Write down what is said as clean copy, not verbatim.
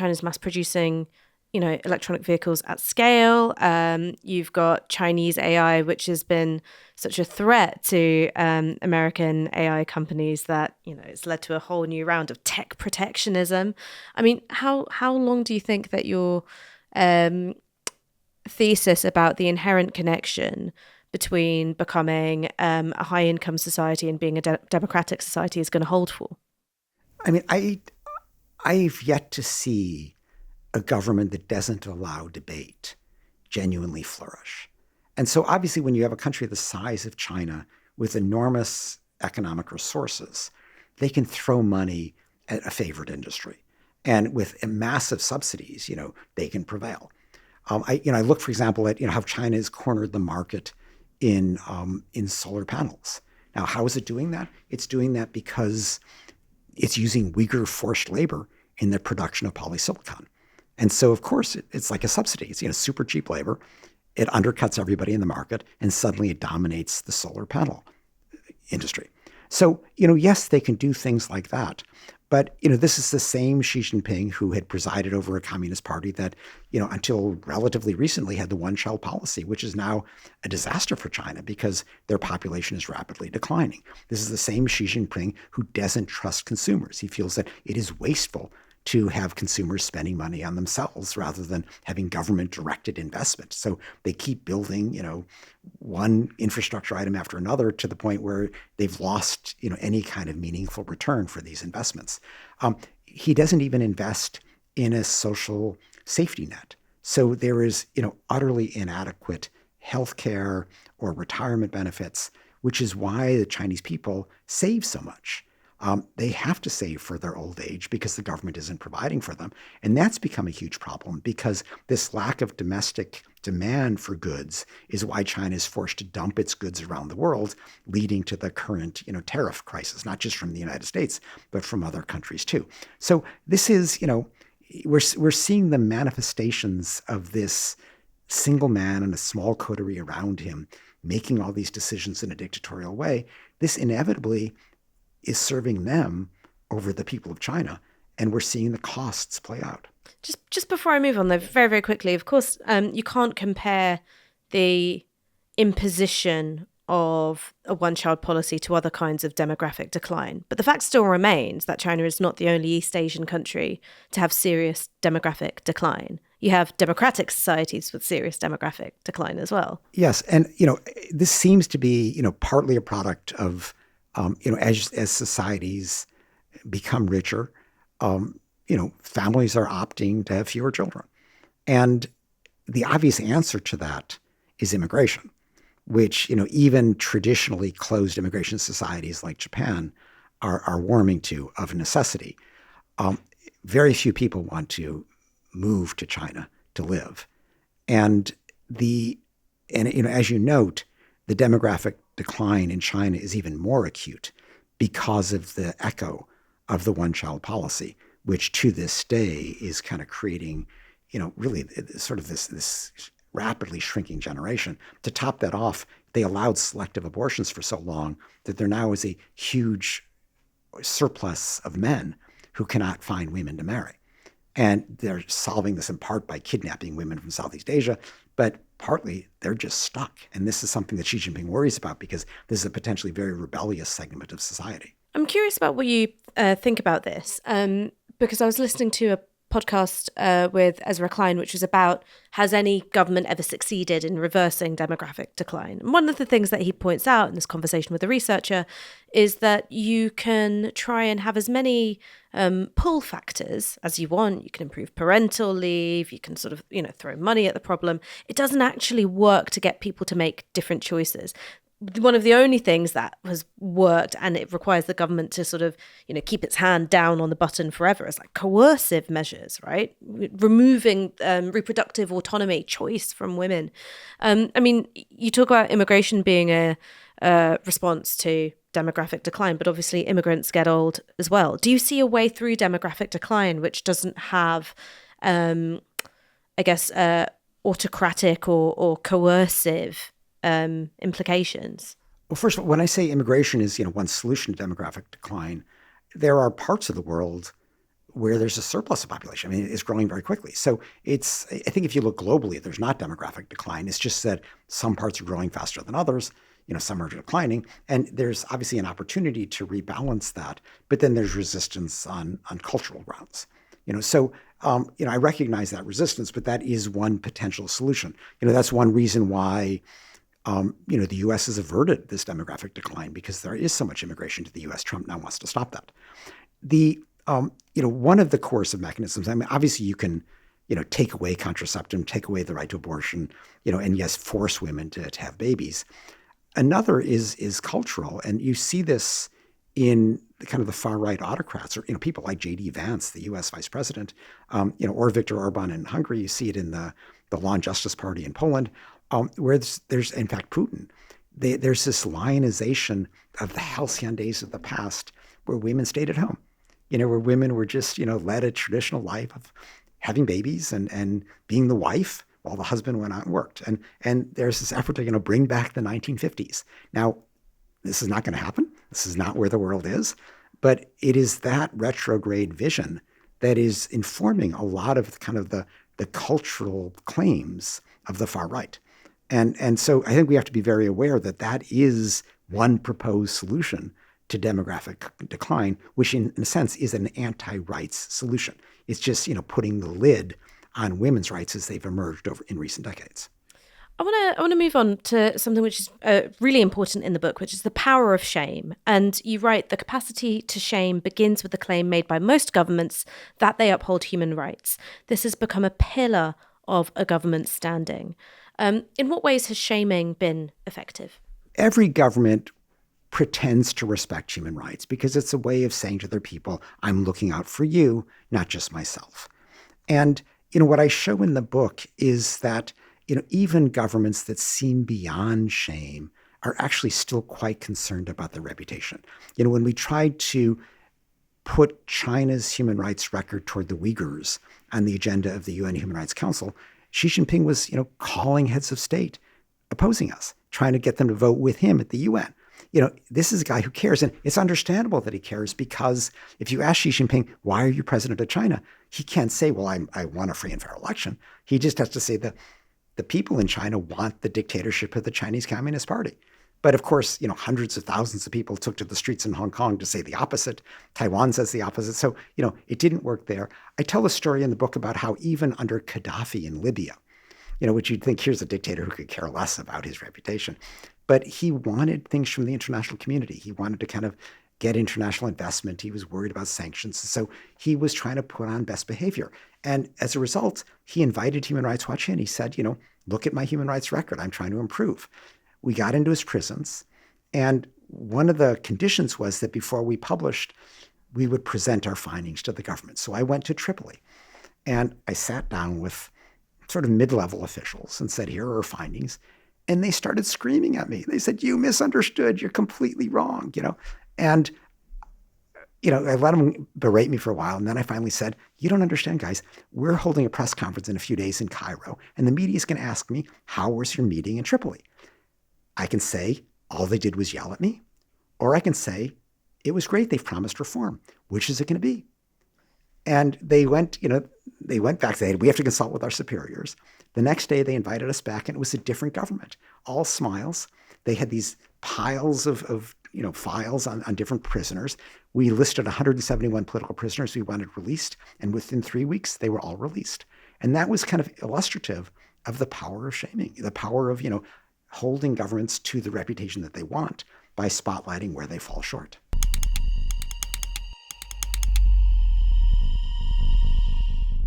China's mass producing, electronic vehicles at scale. You've got Chinese AI, which has been such a threat to American AI companies that, it's led to a whole new round of tech protectionism. I mean, how long do you think that your thesis about the inherent connection between becoming a high-income society and being a democratic society is going to hold for? I mean, I've yet to see a government that doesn't allow debate genuinely flourish. And so obviously when you have a country the size of China with enormous economic resources, they can throw money at a favored industry. And with massive subsidies, they can prevail. I look, for example, at how China has cornered the market in solar panels. Now, how is it doing that? It's doing that because it's using Uyghur forced labor in the production of polysilicon. And so, of course, it's like a subsidy. It's super cheap labor. It undercuts everybody in the market, and suddenly it dominates the solar panel industry. So, yes, they can do things like that. But, this is the same Xi Jinping who had presided over a communist party that, until relatively recently had the one-child policy, which is now a disaster for China because their population is rapidly declining. This is the same Xi Jinping who doesn't trust consumers. He feels that it is wasteful to have consumers spending money on themselves rather than having government-directed investment. So they keep building, one infrastructure item after another to the point where they've lost, any kind of meaningful return for these investments. He doesn't even invest in a social safety net. So there is, utterly inadequate healthcare or retirement benefits, which is why the Chinese people save so much. They have to save for their old age because the government isn't providing for them. And that's become a huge problem because this lack of domestic demand for goods is why China is forced to dump its goods around the world, leading to the current, tariff crisis, not just from the United States, but from other countries too. So this is, we're seeing the manifestations of this single man and a small coterie around him making all these decisions in a dictatorial way. This inevitably is serving them over the people of China, and we're seeing the costs play out. Just before I move on, though, very, very quickly, of course, you can't compare the imposition of a one-child policy to other kinds of demographic decline. But the fact still remains that China is not the only East Asian country to have serious demographic decline. You have democratic societies with serious demographic decline as well. Yes, and this seems to be partly a product of as societies become richer, families are opting to have fewer children. And the obvious answer to that is immigration, which, even traditionally closed immigration societies like Japan are warming to of necessity. Very few people want to move to China to live. And as you note, the demographic decline in China is even more acute because of the echo of the one-child policy, which to this day is kind of creating, really sort of this rapidly shrinking generation. To top that off, they allowed selective abortions for so long that there now is a huge surplus of men who cannot find women to marry. And they're solving this in part by kidnapping women from Southeast Asia, but partly they're just stuck. And this is something that Xi Jinping worries about because this is a potentially very rebellious segment of society. I'm curious about what you think about this, because I was listening to a podcast with Ezra Klein, which was about, has any government ever succeeded in reversing demographic decline? And one of the things that he points out in this conversation with a researcher is that you can try and have as many pull factors as you want. You can improve parental leave. You can sort of, throw money at the problem. It doesn't actually work to get people to make different choices. One of the only things that has worked, and it requires the government to sort of, keep its hand down on the button forever, is like coercive measures, right? Removing reproductive autonomy, choice from women. You talk about immigration being a response to demographic decline, but obviously immigrants get old as well. Do you see a way through demographic decline which doesn't have, autocratic or coercive implications? Well, first of all, when I say immigration is, one solution to demographic decline, there are parts of the world where there's a surplus of population. I mean, it's growing very quickly. So I think if you look globally, there's not demographic decline. It's just that some parts are growing faster than others. Some are declining. And there's obviously an opportunity to rebalance that. But then there's resistance on cultural grounds. I recognize that resistance, but that is one potential solution. That's one reason why the U.S. has averted this demographic decline, because there is so much immigration to the U.S. Trump now wants to stop that. One of the coercive mechanisms, I mean, obviously you can, take away contraception, take away the right to abortion, and yes, force women to have babies. Another is cultural, and you see this in kind of the far-right autocrats, or people like J.D. Vance, the U.S. vice president, or Viktor Orban in Hungary. You see it in the Law and Justice Party in Poland, where there's in fact Putin. There's this lionization of the halcyon days of the past where women stayed at home, where women were just, led a traditional life of having babies and being the wife while the husband went out and worked. And there's this effort to, bring back the 1950s. Now, this is not going to happen. This is not where the world is. But it is that retrograde vision that is informing a lot of kind of the cultural claims of the far right. And so I think we have to be very aware that that is one proposed solution to demographic decline, which in a sense is an anti-rights solution. It's just, putting the lid on women's rights as they've emerged in recent decades. I want to move on to something which is really important in the book, which is the power of shame. And you write, the capacity to shame begins with the claim made by most governments that they uphold human rights. This has become a pillar of a government's standing. In what ways has shaming been effective? Every government pretends to respect human rights because it's a way of saying to their people, I'm looking out for you, not just myself. And, what I show in the book is that, even governments that seem beyond shame are actually still quite concerned about their reputation. When we tried to put China's human rights record toward the Uyghurs on the agenda of the UN Human Rights Council, Xi Jinping was, calling heads of state opposing us, trying to get them to vote with him at the UN. This is a guy who cares. And it's understandable that he cares, because if you ask Xi Jinping, why are you president of China? He can't say, well, I won a free and fair election. He just has to say that the people in China want the dictatorship of the Chinese Communist Party. But of course, hundreds of thousands of people took to the streets in Hong Kong to say the opposite. Taiwan says the opposite. So, it didn't work there. I tell a story in the book about how even under Gaddafi in Libya, which you'd think, here's a dictator who could care less about his reputation. But he wanted things from the international community. He wanted to kind of get international investment. He was worried about sanctions. So he was trying to put on best behavior. And as a result, he invited Human Rights Watch in. He said, look at my human rights record. I'm trying to improve. We got into his prisons. And one of the conditions was that before we published, we would present our findings to the government. So I went to Tripoli and I sat down with sort of mid-level officials and said, here are our findings. And they started screaming at me. They said, you misunderstood. You're completely wrong, And, I let them berate me for a while. And then I finally said, you don't understand, guys. We're holding a press conference in a few days in Cairo. And the media is going to ask me, how was your meeting in Tripoli? I can say, all they did was yell at me. Or I can say, it was great. They've promised reform. Which is it going to be? And they went back. They said, we have to consult with our superiors. The next day, they invited us back, and it was a different government. All smiles. They had these piles of files on different prisoners. We listed 171 political prisoners we wanted released, and within 3 weeks, they were all released. And that was kind of illustrative of the power of shaming, the power of, holding governments to the reputation that they want by spotlighting where they fall short.